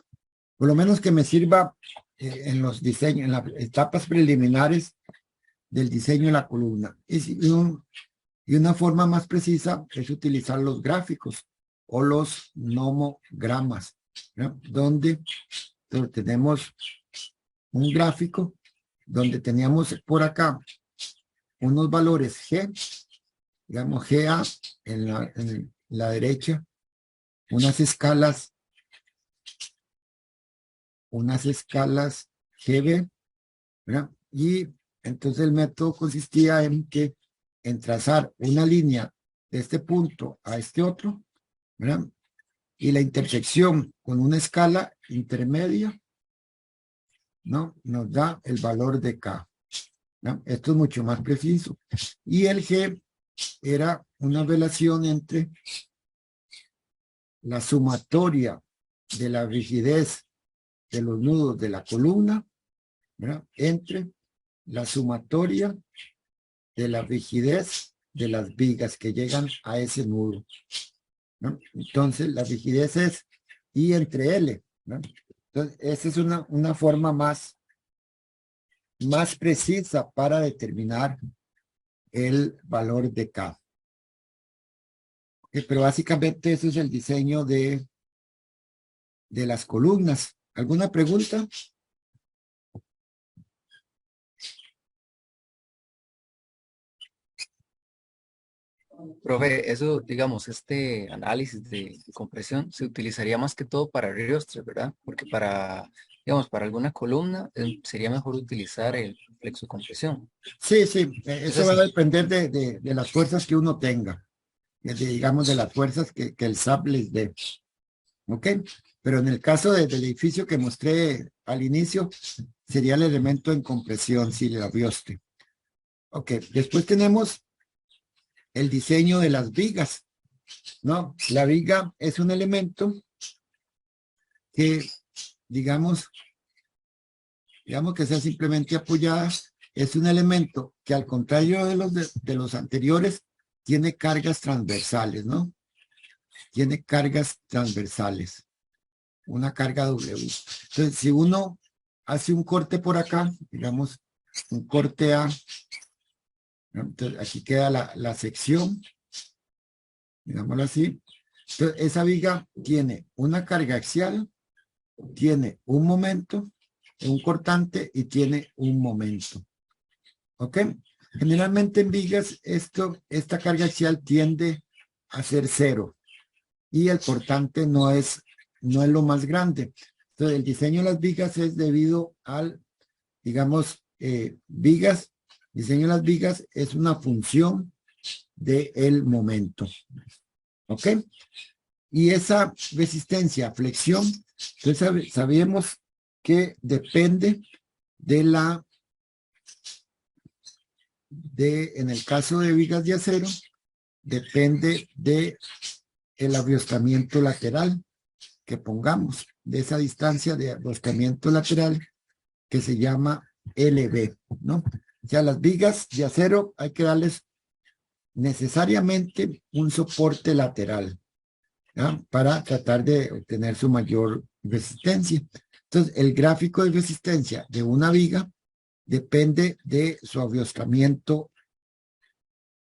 Por lo menos que me sirva en los diseños, en las etapas preliminares del diseño de la columna. Y una forma más precisa es utilizar los gráficos o los nomogramas, ¿no? Donde tenemos un gráfico donde teníamos por acá unos valores G, digamos GA en la derecha, unas escalas GB, ¿verdad? Y entonces el método consistía en trazar una línea de este punto a este otro, ¿verdad? Y la intersección con una escala intermedia, ¿no? Nos da el valor de K, ¿no? Esto es mucho más preciso. Y el G era una relación entre la sumatoria de la rigidez de los nudos de la columna, ¿verdad? Entre la sumatoria de la rigidez de las vigas que llegan a ese nudo, ¿no? Entonces, la rigidez es I entre L, ¿no? Entonces, esa es una forma más precisa para determinar el valor de K. Pero básicamente eso es el diseño de las columnas. ¿Alguna pregunta? Profe, eso, digamos, este análisis de compresión se utilizaría más que todo para riostres, ¿verdad? Porque digamos, para alguna columna sería mejor utilizar el flexocompresión. Sí, ¿Es eso va a así? depender de las fuerzas que uno tenga, digamos, de las fuerzas que el SAP les dé. ¿Ok? Pero en el caso del edificio que mostré al inicio, sería el elemento en compresión, si le rioste. Ok, después tenemos el diseño de las vigas, ¿no? La viga es un elemento que, digamos que sea simplemente apoyada, es un elemento que al contrario de los anteriores, tiene cargas transversales, ¿no? Tiene cargas transversales, una carga W. Entonces, si uno hace un corte por acá, digamos, un corte A, ¿no? Entonces aquí queda la sección, digámoslo así. Entonces, esa viga tiene una carga axial, tiene un momento, un cortante y tiene un momento. ¿Ok? Generalmente en vigas esta carga axial tiende a ser 0 y el cortante no es lo más grande. Entonces el diseño de las vigas es debido al, digamos, diseño de las vigas es una función del momento. ¿Ok? Y esa resistencia a flexión, entonces sabemos que depende en el caso de vigas de acero, depende de el abriostamiento lateral que pongamos, de esa distancia de abriostamiento lateral que se llama LB, ¿no? O sea, las vigas de acero hay que darles necesariamente un soporte lateral, ¿ya? Para tratar de obtener su mayor resistencia. Entonces, el gráfico de resistencia de una viga depende de su abriostamiento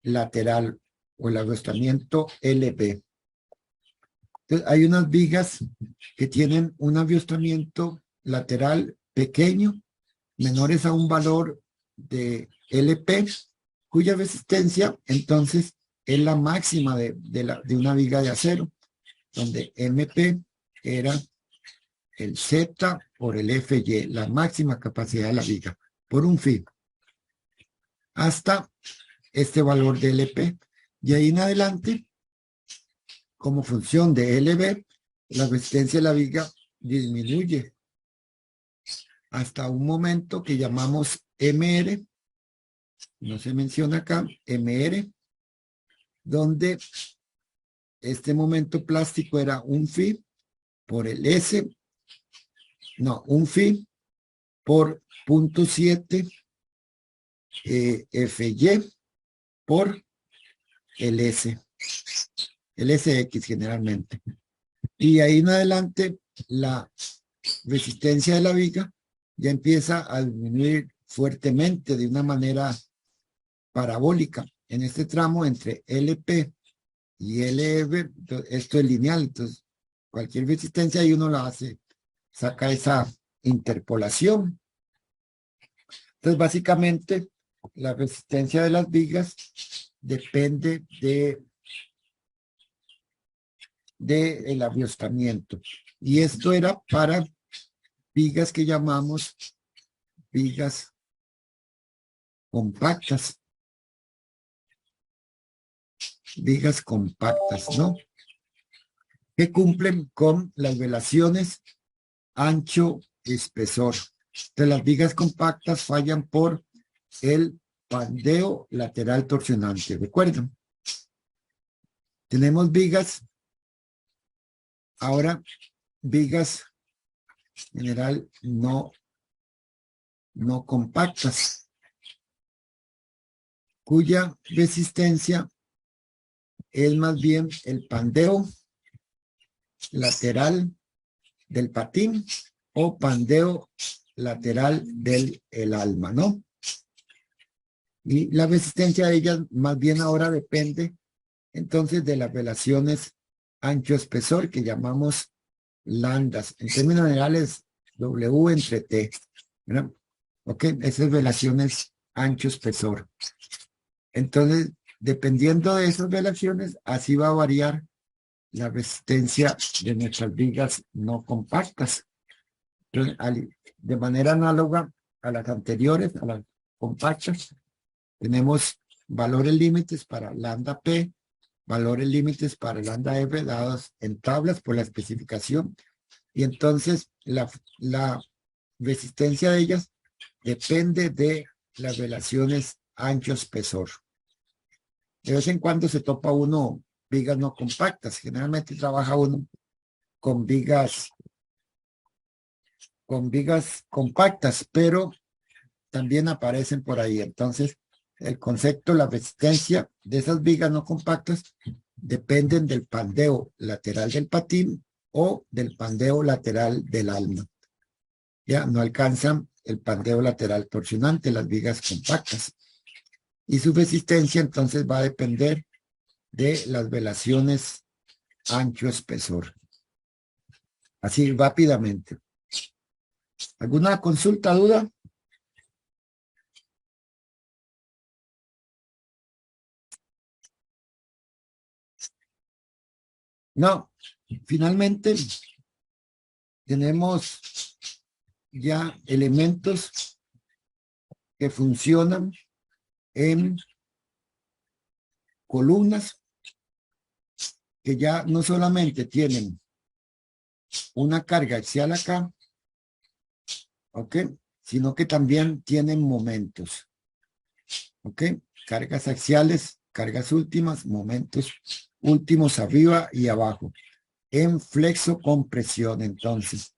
lateral o el abriostamiento LB. Entonces, hay unas vigas que tienen un abriostamiento lateral pequeño, menores a un valor de LP, cuya resistencia entonces es la máxima de una viga de acero, donde MP era el Z por el FY, la máxima capacidad de la viga, por un phi, hasta este valor de LP. Y ahí en adelante, como función de LB, la resistencia de la viga disminuye hasta un momento que llamamos MR, no se menciona acá, MR, donde este momento plástico era un phi por el S, no, un phi por 0.7 FY por el S, el SX generalmente. Y ahí en adelante la resistencia de la viga ya empieza a disminuir fuertemente de una manera parabólica. En este tramo entre LP y LF, esto es lineal, entonces cualquier resistencia ahí uno la hace, saca esa interpolación. Entonces básicamente la resistencia de las vigas depende del abiostamiento. Y esto era para vigas que llamamos vigas compactas. Vigas compactas, ¿no? Que cumplen con las relaciones ancho-espesor. Entonces las vigas compactas fallan por el pandeo lateral torsionante. ¿Recuerdan? Tenemos vigas, ahora vigas en general no compactas, cuya resistencia es más bien el pandeo lateral del patín o pandeo lateral del alma, ¿no? Y la resistencia de ellas más bien ahora depende entonces de las relaciones ancho-espesor que llamamos lambdas. En términos generales, W entre T, ¿verdad? Ok, esas relaciones ancho-espesor. Entonces, dependiendo de esas relaciones, así va a variar la resistencia de nuestras vigas no compactas. Entonces, de manera análoga a las anteriores, a las compactas, tenemos valores límites para lambda P, valores límites para lambda F dados en tablas por la especificación. Y entonces la resistencia de ellas depende de las relaciones ancho-espesor. De vez en cuando se topa uno vigas no compactas. Generalmente trabaja uno con vigas compactas, pero también aparecen por ahí. Entonces, el concepto, la resistencia de esas vigas no compactas dependen del pandeo lateral del patín o del pandeo lateral del alma. Ya no alcanzan el pandeo lateral torsionante, las vigas compactas. Y su resistencia entonces va a depender de las relaciones ancho-espesor. Así rápidamente. ¿Alguna consulta, duda? No. Finalmente, tenemos ya elementos que funcionan en columnas que ya no solamente tienen una carga axial acá, ¿ok? Sino que también tienen momentos, ¿ok? Cargas axiales, cargas últimas, momentos últimos arriba y abajo, en flexo-compresión entonces.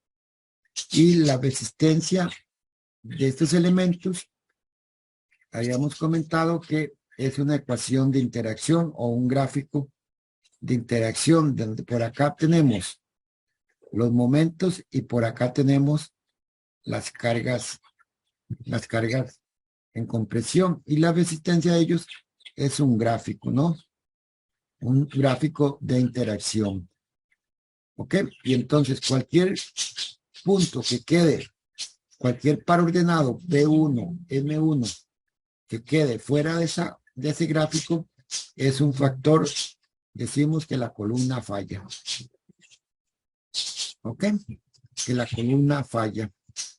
Y la resistencia de estos elementos, habíamos comentado que es una ecuación de interacción o un gráfico de interacción, donde por acá tenemos los momentos y por acá tenemos las cargas en compresión, y la resistencia de ellos es un gráfico, ¿no? Un gráfico de interacción. ¿Ok? Y entonces cualquier punto que quede, cualquier par ordenado B1, M1, que quede fuera de ese gráfico, es un factor, decimos que la columna falla. ¿Ok? que la columna falla.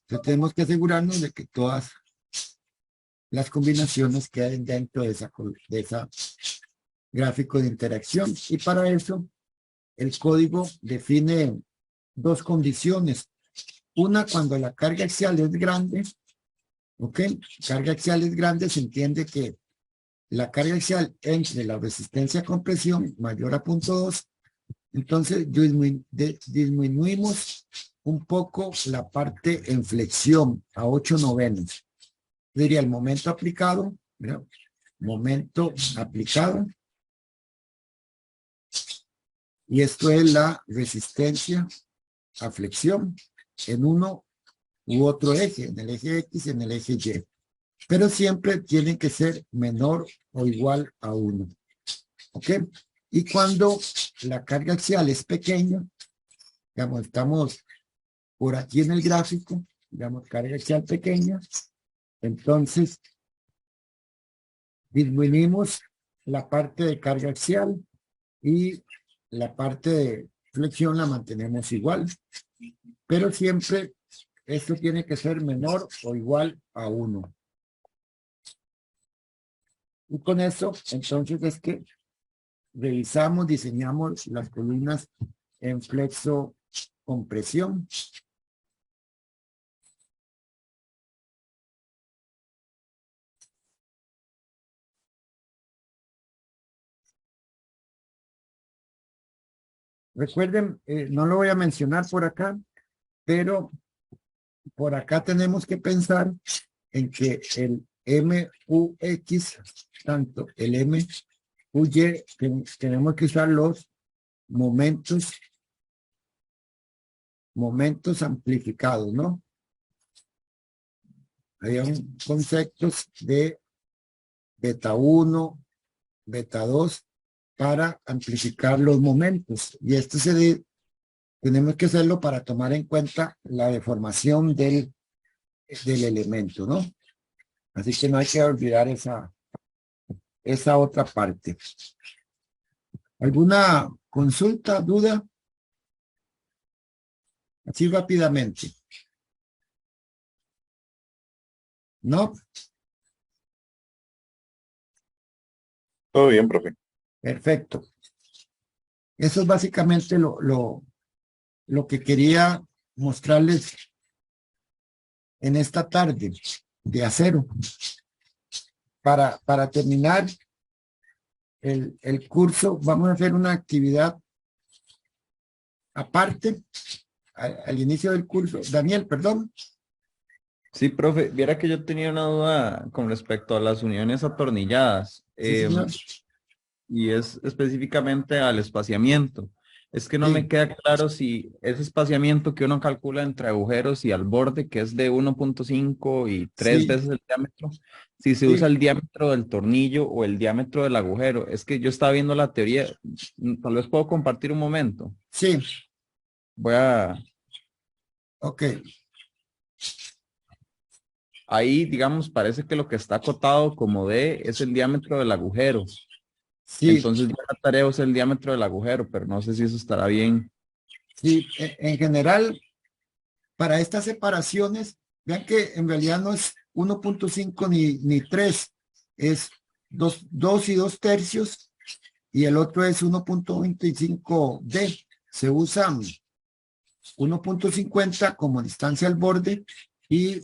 Entonces tenemos que asegurarnos de que todas las combinaciones queden dentro de esa gráfico de interacción. Y para eso, el código define dos condiciones. Una, cuando la carga axial es grande, ¿ok? Carga axial es grande, se entiende que la carga axial entre la resistencia a compresión mayor a 0.2, entonces disminuimos un poco la parte en flexión a 8/9. Diría el momento aplicado, mira, momento aplicado. Y esto es la resistencia a flexión en uno u otro eje, en el eje X, en el eje Y. Pero siempre tienen que ser menor o igual a 1. ¿Ok? Y cuando la carga axial es pequeña, digamos, estamos por aquí en el gráfico, digamos, carga axial pequeña, entonces disminuimos la parte de carga axial y la parte de flexión la mantenemos igual, pero siempre esto tiene que ser menor o igual a 1. Y con eso, entonces es que revisamos, diseñamos las columnas en flexo compresión. Recuerden, no lo voy a mencionar por acá, pero por acá tenemos que pensar en que el MUX, tanto el MUY, tenemos que usar los momentos amplificados, ¿no? Habían conceptos de beta 1, beta 2, para amplificar los momentos. Y esto tenemos que hacerlo para tomar en cuenta la deformación del elemento, ¿no? Así que no hay que olvidar esa otra parte. ¿Alguna consulta, duda? Así rápidamente. ¿No? Todo bien, profe. Perfecto. Eso es básicamente lo que quería mostrarles en esta tarde de acero. Para terminar el curso, vamos a hacer una actividad aparte al inicio del curso. Daniel, perdón. Sí, profe, viera que yo tenía una duda con respecto a las uniones atornilladas. Sí, señor. Y es específicamente al espaciamiento. Es que no Sí. me queda claro si ese espaciamiento que uno calcula entre agujeros y al borde, que es de 1.5 y 3 Sí. veces el diámetro, si se Sí. usa el diámetro del tornillo o el diámetro del agujero. Es que yo estaba viendo la teoría, tal vez puedo compartir un momento. Sí. Voy a... Ok. Ahí, digamos, parece que lo que está acotado como D es el diámetro del agujero. Sí. Entonces yo trataré de usar el diámetro del agujero, pero no sé si eso estará bien. Sí. En general, para estas separaciones, vean que en realidad no es 1.5 ni 3, es 2 y 2/3 y el otro es 1.25D. Se usa 1.50 como distancia al borde y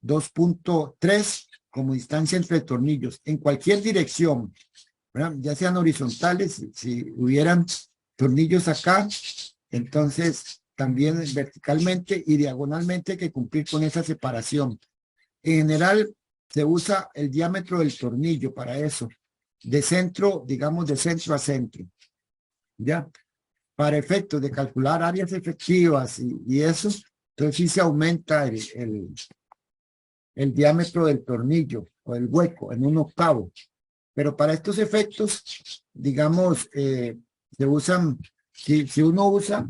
2.3 como distancia entre tornillos en cualquier dirección, ¿verdad? Ya sean horizontales, si hubieran tornillos acá, entonces también verticalmente y diagonalmente hay que cumplir con esa separación. En general se usa el diámetro del tornillo para eso, de centro, digamos de centro a centro, ¿ya? Para efectos de calcular áreas efectivas y eso, entonces sí se aumenta el diámetro del tornillo o el hueco en 1/8. Pero para estos efectos, digamos, se usan, si uno usa,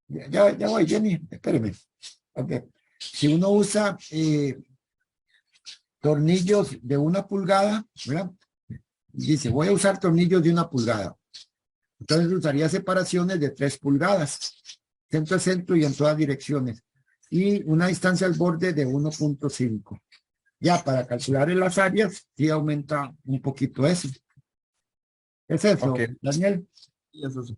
ya voy, Jenny, espéreme. Okay. Si uno usa tornillos de 1 pulgada, ¿verdad? Dice, voy a usar tornillos de 1 pulgada. Entonces usaría separaciones de 3 pulgadas, centro a centro y en todas direcciones. Y una distancia al borde de 1.5. Ya para calcular en las áreas, sí aumenta un poquito eso. ¿Es eso, Ok. Daniel? Eso sí.